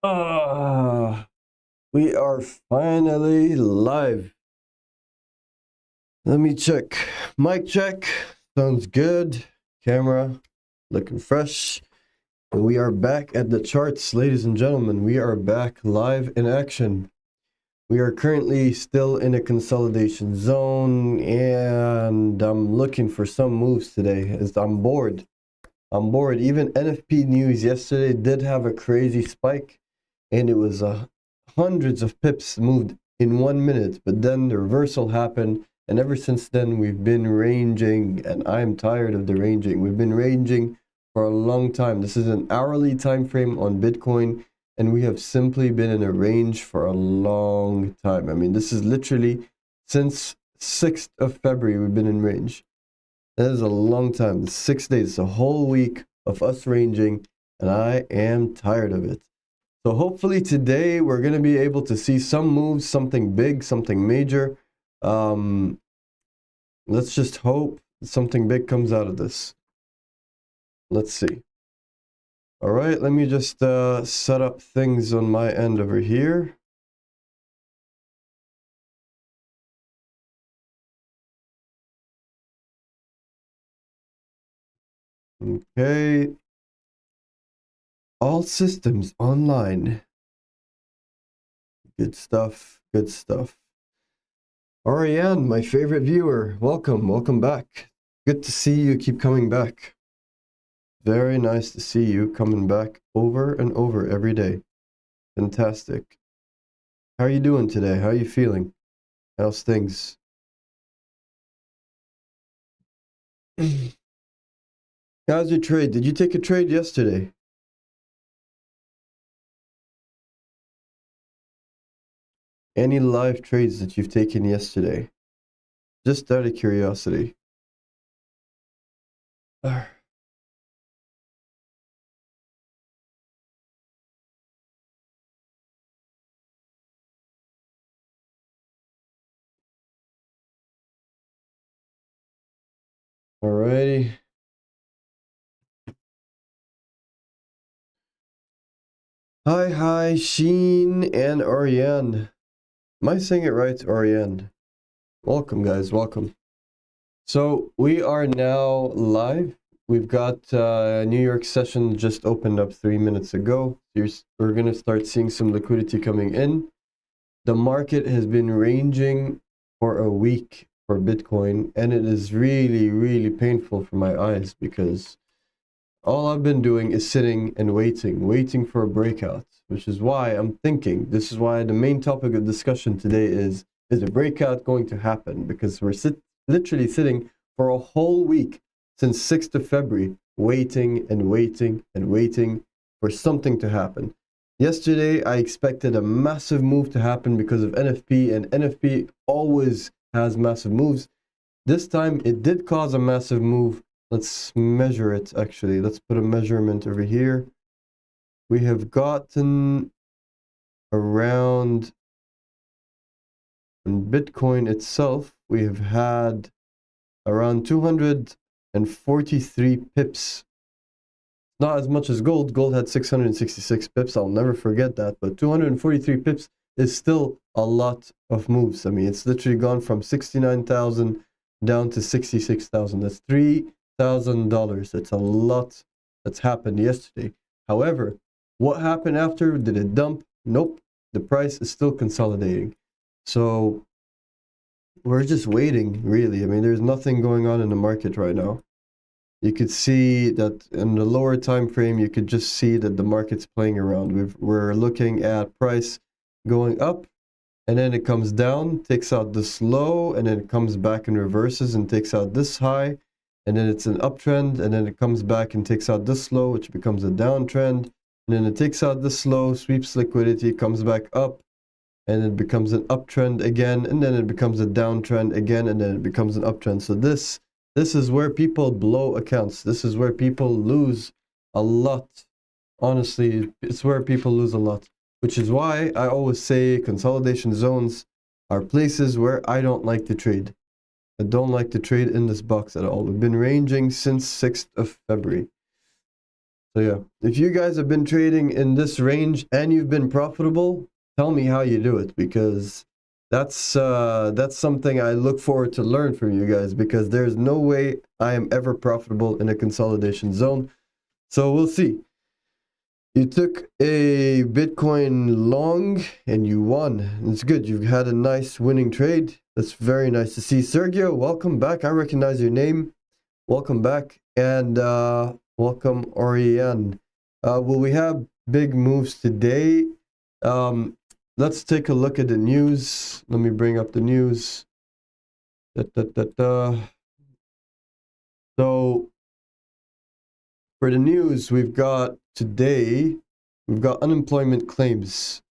Ah, we are finally live. Let me check. Mic check. Sounds good. Camera looking fresh. And we are back at the charts, ladies and gentlemen. We are back live in action. We are currently still in a consolidation zone, and I'm looking for some moves today as I'm bored. I'm bored. Even NFP news yesterday did have a crazy spike, and it was hundreds of pips moved in 1 minute, but then the reversal happened, and ever since then we've been ranging, and I'm tired of the ranging. We've been ranging for a long time. This is an hourly time frame on Bitcoin, and we have simply been in a range for a long time. I mean, this is literally since 6th of February we've been in range. That is a long time. 6 days, a whole week of us ranging, and I am tired of it. So hopefully today we're going to be able to see some moves, something big, something major. Let's just hope something big comes out of this. Let's see. All right, let me just set up things on my end over here. Okay. All systems online. Good stuff. Good stuff. Ariane, my favorite viewer, welcome back. Good to see you keep coming back. Very nice to see you coming back over and over every day. Fantastic. How are you doing today? How are you feeling? How's things? How's your trade? Did you take a trade yesterday? Any live trades that you've taken yesterday? Just out of curiosity. Alrighty. Hi, Sheen and Ariane. Am I saying it right, Ariane? Welcome, guys. Welcome. So we are now live. We've got New York session just opened up 3 minutes ago. We're going to start seeing some liquidity coming in. The market has been ranging for a week for Bitcoin, and it is really, really painful for my eyes because all I've been doing is sitting and waiting for a breakout, which is why I'm thinking, this is why the main topic of discussion today is a breakout going to happen? Because we're literally sitting for a whole week since 6th of February, waiting for something to happen. Yesterday, I expected a massive move to happen because of NFP, and NFP always has massive moves. This time, it did cause a massive move. Let's measure it, actually. Let's put a measurement over here. We have gotten around, in Bitcoin itself, we have had around 243 pips. Not as much as gold. Gold had 666 pips. I'll never forget that. But 243 pips is still a lot of moves. I mean, it's literally gone from 69,000 down to 66,000. That's $3,000. That's a lot that's happened yesterday. However, what happened after? Did it dump? Nope. The price is still consolidating. So we're just waiting, really. I mean, there's nothing going on in the market right now. You could see that in the lower time frame, you could just see that the market's playing around. We're looking at price going up, and then it comes down, takes out this low, and then it comes back and reverses and takes out this high, and then it's an uptrend, and then it comes back and takes out this low, which becomes a downtrend, and then it takes out this low, sweeps liquidity, comes back up, and it becomes an uptrend again, and then it becomes a downtrend again, and then it becomes an uptrend. So this is where people blow accounts. This is where people lose a lot. Honestly, it's where people lose a lot, which is why I always say consolidation zones are places where I don't like to trade. I don't like to trade in this box at all. We've been ranging since 6th of February. So yeah, if you guys have been trading in this range and you've been profitable, tell me how you do it, because that's something I look forward to learn from you guys, because there's no way I am ever profitable in a consolidation zone. So we'll see. You took a Bitcoin long and you won. It's good. You've had a nice winning trade. That's very nice to see. Sergio, welcome back. I recognize your name. Welcome back. And welcome, Oriane. Will we have big moves today? Let's take a look at the news. Let me bring up the news. So for the news, we've got today, we've got unemployment claims.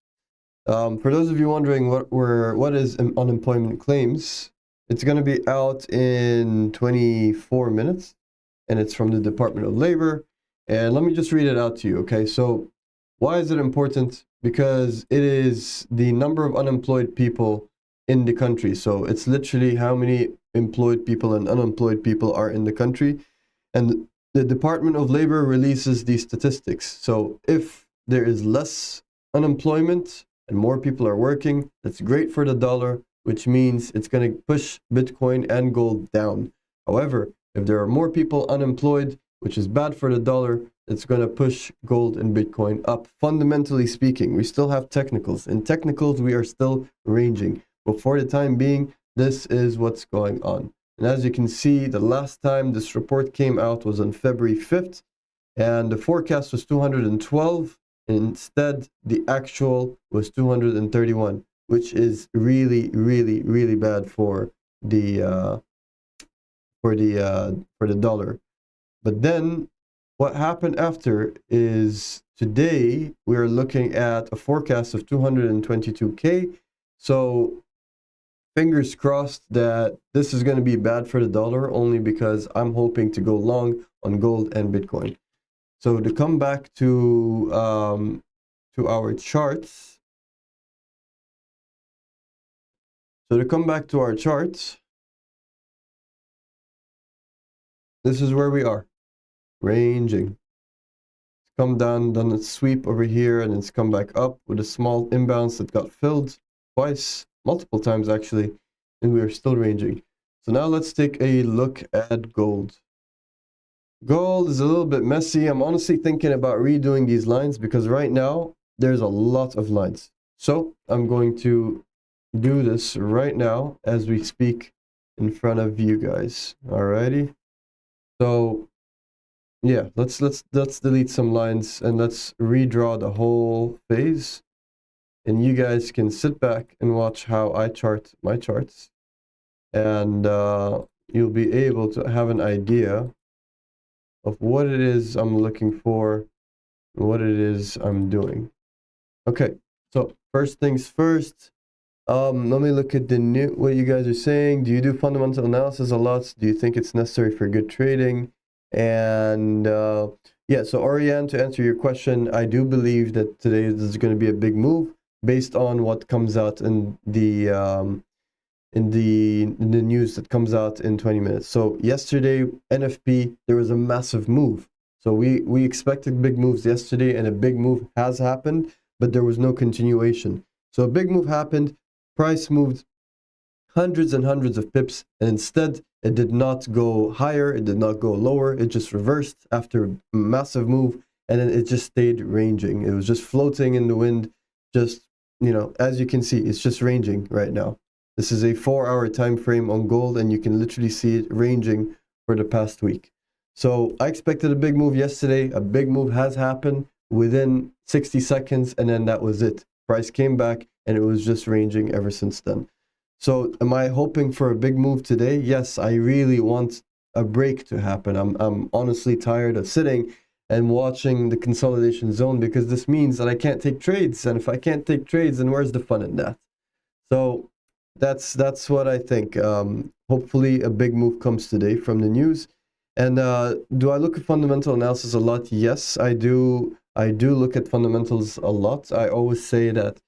For those of you wondering what is unemployment claims, it's going to be out in 24 minutes, and it's from the Department of Labor. And let me just read it out to you, okay? So why is it important? Because it is the number of unemployed people in the country. So it's literally how many employed people and unemployed people are in the country. And the Department of Labor releases these statistics. So if there is less unemployment and more people are working, that's great for the dollar, which means it's going to push Bitcoin and gold down. However, if there are more people unemployed, which is bad for the dollar, it's going to push gold and Bitcoin up. Fundamentally speaking, we still have technicals. In technicals, we are still ranging. But for the time being, this is what's going on. And as you can see, the last time this report came out was on February 5th, and the forecast was 212. Instead, the actual was 231, which is really, really, really bad for the dollar. But then, what happened after is today we are looking at a forecast of 222K. So fingers crossed that this is going to be bad for the dollar, only because I'm hoping to go long on gold and Bitcoin. So to come back to our charts. So to come back to our charts, this is where we are, ranging. It's come down, done its sweep over here, and it's come back up with a small imbalance that got filled twice, multiple times actually, and we are still ranging. So now let's take a look at gold. Gold is a little bit messy. I'm honestly thinking about redoing these lines, because right now there's a lot of lines. So I'm going to do this right now as we speak in front of you guys. Alrighty. So yeah, let's delete some lines and let's redraw the whole phase. And you guys can sit back and watch how I chart my charts, and you'll be able to have an idea of what it is I'm looking for and what it is I'm doing. Okay, so first things first, let me look at what you guys are saying. Do you do fundamental analysis a lot? Do you think it's necessary for good trading? And yeah, so Oriane, to answer your question, I do believe that today is going to be a big move based on what comes out in the news that comes out in 20 minutes. So yesterday, NFP, there was a massive move. So we expected big moves yesterday, and a big move has happened, but there was no continuation. So a big move happened, price moved hundreds and hundreds of pips, and instead it did not go higher, it did not go lower, it just reversed after a massive move, and then it just stayed ranging. It was just floating in the wind, just, you know, as you can see, it's just ranging right now. This is a 4-hour time frame on gold, and you can literally see it ranging for the past week. So I expected a big move yesterday. A big move has happened within 60 seconds, and then that was it. Price came back, and it was just ranging ever since then. So am I hoping for a big move today? Yes, I really want a break to happen. I'm honestly tired of sitting and watching the consolidation zone, because this means that I can't take trades. And if I can't take trades, then where's the fun in that? So that's what I think. Hopefully a big move comes today from the news. And do I look at fundamental analysis a lot? Yes, I do. I do look at fundamentals a lot. I always say that,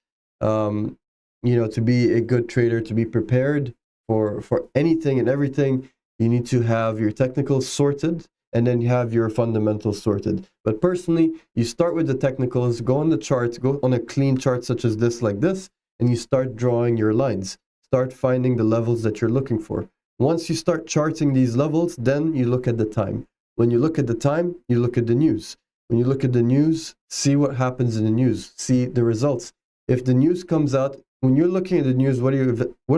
you know, to be a good trader, to be prepared for anything and everything, you need to have your technicals sorted, and then you have your fundamentals sorted. But personally, you start with the technicals, go on the charts, go on a clean chart such as this, like this, and you start drawing your lines. Start finding the levels that you're looking for. Once you start charting these levels, then you look at the time. When you look at the time, you look at the news. When you look at the news, see what happens in the news, see the results. If the news comes out, when you're looking at the news, what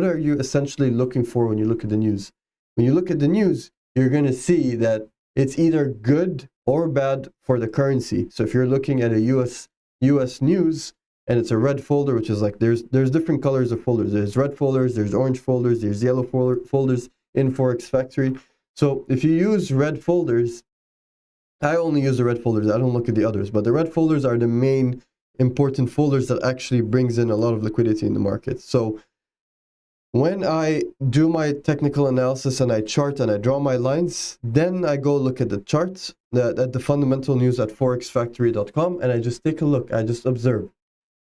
are you essentially looking for when you look at the news? When you look at the news, you're going to see that it's either good or bad for the currency. So if you're looking at a US news and it's a red folder, which is like there's different colors of folders. There's red folders, there's orange folders, there's yellow folders in Forex Factory. So if you use red folders, I only use the red folders. I don't look at the others, but the red folders are the main important folders that actually brings in a lot of liquidity in the market. So when I do my technical analysis and I chart and I draw my lines, then I go look at the charts, at the fundamental news at forexfactory.com, and I just take a look. I just observe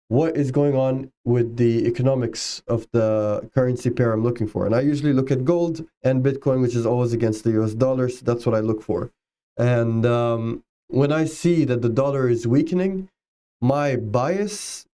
what is going on with the economics of the currency pair I'm looking for. And I usually look at gold and Bitcoin, which is always against the US dollar. So that's what I look for. And when I see that the dollar is weakening, my bias